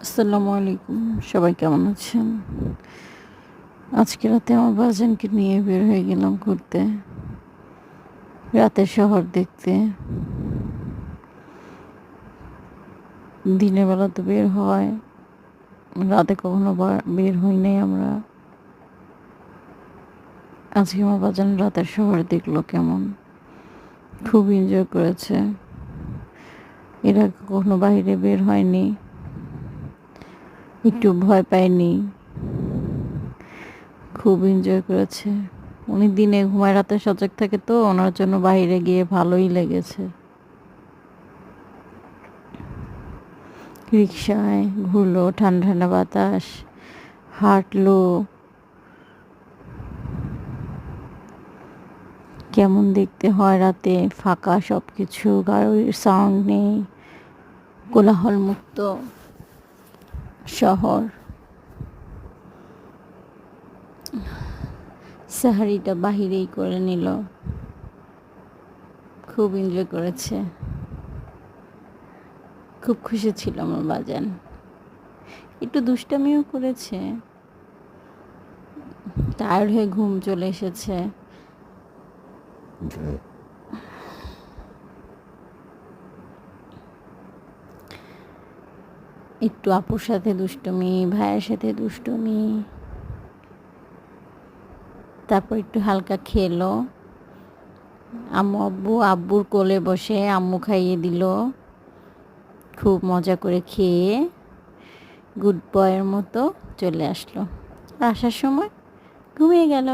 আসসালামু আলাইকুম। সবাই কেমন আছেন? আজকে রাতে আমার বাজানকে নিয়ে বের হয়ে গেলাম ঘুরতে। রাতের শহর দেখতে। দিনের বেলা তো বের হয়। রাতে কখনো বের হই নাই আমরা। আজকে আমার বাজান রাতের শহর দেখলো কেমন। খুব এনজয় করেছে। এর আগে কখনো বাইরে বের হয়নি। একটু ভয় পায়নি। খুব এনজয় করেছে। উনি দিনে ঘুমায়, রাতে সজাগ থাকে, তো ওনার জন্য বাইরে গিয়ে ভালোই লেগেছে। রিকশায় ঘুরলো, ঠান্ডা ঠান্ডা বাতাস, হাঁটলো। কেমন দেখতে হয় রাতে, ফাঁকা সব কিছু, গাড়ির সাউন্ড নেই, কোলাহলমুক্ত শহর। সাহারিটা বাহিরেই করে নিল। খুব এনজয় করেছে। খুব খুশি ছিল আমার বাজান। একটু দুষ্টামিও করেছে। টায়ার্ড হয়ে ঘুম চলে এসেছে। একটু আপুর সাথে দুষ্টুমি, ভাইয়ের সাথে দুষ্টুমি, তারপর একটু হালকা খেলো। আব্বুর কোলে বসে আম্মু খাইয়ে দিল। খুব মজা করে খেয়ে গুড বয়ের মতো চলে আসলো। আসার সময় ঘুমিয়ে গেল।